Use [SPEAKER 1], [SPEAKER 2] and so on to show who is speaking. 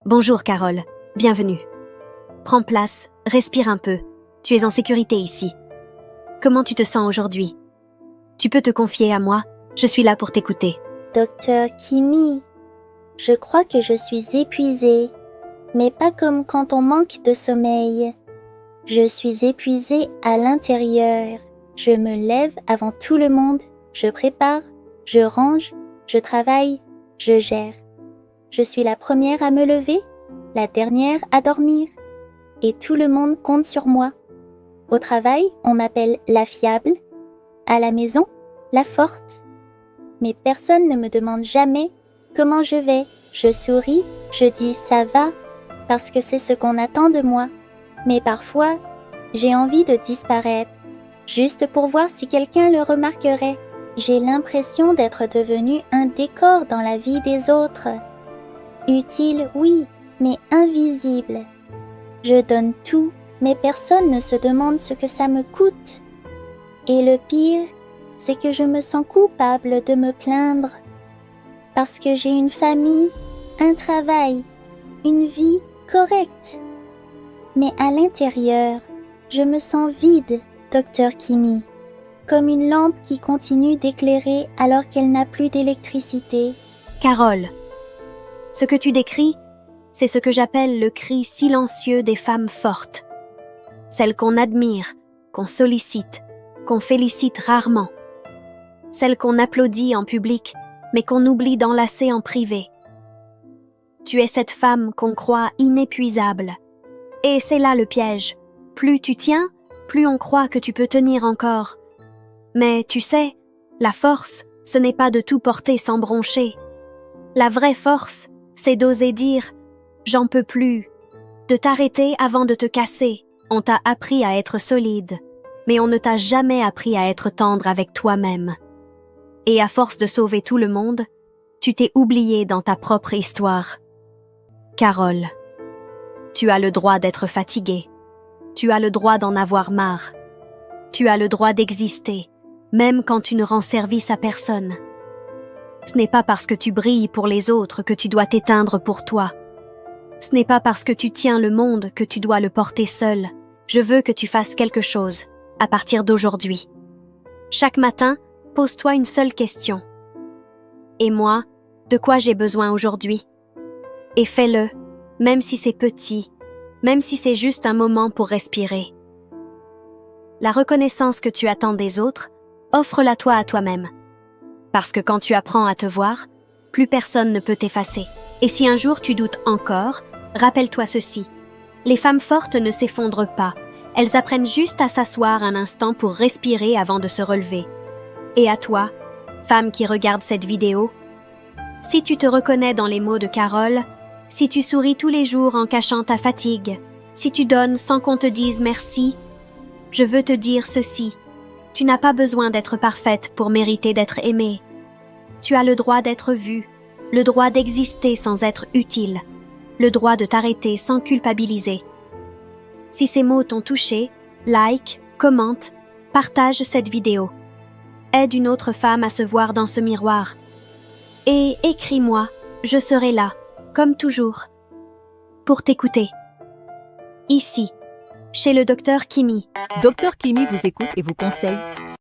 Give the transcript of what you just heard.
[SPEAKER 1] Bonjour Carole, bienvenue. Prends place, respire un peu. Tu es en sécurité ici. Comment tu te sens aujourd'hui? Tu peux te confier à moi, je suis là pour t'écouter.
[SPEAKER 2] Docteur Kimi, je crois que je suis épuisée, mais pas comme quand on manque de sommeil. Je suis épuisée à l'intérieur. Je me lève avant tout le monde, je prépare, je range, je travaille, je gère. Je suis la première à me lever, la dernière à dormir. Et tout le monde compte sur moi. Au travail, on m'appelle la fiable. À la maison, la forte. Mais personne ne me demande jamais comment je vais. Je souris, je dis ça va, parce que c'est ce qu'on attend de moi. Mais parfois, j'ai envie de disparaître, juste pour voir si quelqu'un le remarquerait. J'ai l'impression d'être devenue un décor dans la vie des autres. Utile, oui, mais invisible. Je donne tout, mais personne ne se demande ce que ça me coûte. Et le pire, c'est que je me sens coupable de me plaindre. Parce que j'ai une famille, un travail, une vie correcte. Mais à l'intérieur, je me sens vide, Docteur Kimi, comme une lampe qui continue d'éclairer alors qu'elle n'a plus d'électricité.
[SPEAKER 1] Carole, ce que tu décris, c'est ce que j'appelle le cri silencieux des femmes fortes. Celles qu'on admire, qu'on sollicite, qu'on félicite rarement. Celles qu'on applaudit en public, mais qu'on oublie d'enlacer en privé. Tu es cette femme qu'on croit inépuisable. Et c'est là le piège. Plus tu tiens, plus on croit que tu peux tenir encore. Mais tu sais, la force, ce n'est pas de tout porter sans broncher. La vraie force, c'est d'oser dire « j'en peux plus », de t'arrêter avant de te casser. On t'a appris à être solide, mais on ne t'a jamais appris à être tendre avec toi-même. Et à force de sauver tout le monde, tu t'es oublié dans ta propre histoire. Carole, tu as le droit d'être fatiguée. Tu as le droit d'en avoir marre. Tu as le droit d'exister, même quand tu ne rends service à personne. Ce n'est pas parce que tu brilles pour les autres que tu dois t'éteindre pour toi. Ce n'est pas parce que tu tiens le monde que tu dois le porter seul. Je veux que tu fasses quelque chose, à partir d'aujourd'hui. Chaque matin, pose-toi une seule question. Et moi, de quoi j'ai besoin aujourd'hui? Et fais-le, même si c'est petit, même si c'est juste un moment pour respirer. La reconnaissance que tu attends des autres, offre-la toi à toi-même. Parce que quand tu apprends à te voir, plus personne ne peut t'effacer. Et si un jour tu doutes encore, rappelle-toi ceci. Les femmes fortes ne s'effondrent pas. Elles apprennent juste à s'asseoir un instant pour respirer avant de se relever. Et à toi, femme qui regarde cette vidéo, si tu te reconnais dans les mots de Carole, si tu souris tous les jours en cachant ta fatigue, si tu donnes sans qu'on te dise merci, je veux te dire ceci. Tu n'as pas besoin d'être parfaite pour mériter d'être aimée. Tu as le droit d'être vue, le droit d'exister sans être utile, le droit de t'arrêter sans culpabiliser. Si ces mots t'ont touché, like, commente, partage cette vidéo. Aide une autre femme à se voir dans ce miroir. Et écris-moi, je serai là, comme toujours, pour t'écouter. Ici, chez le Docteur Kimi.
[SPEAKER 3] Docteur Kimi vous écoute et vous conseille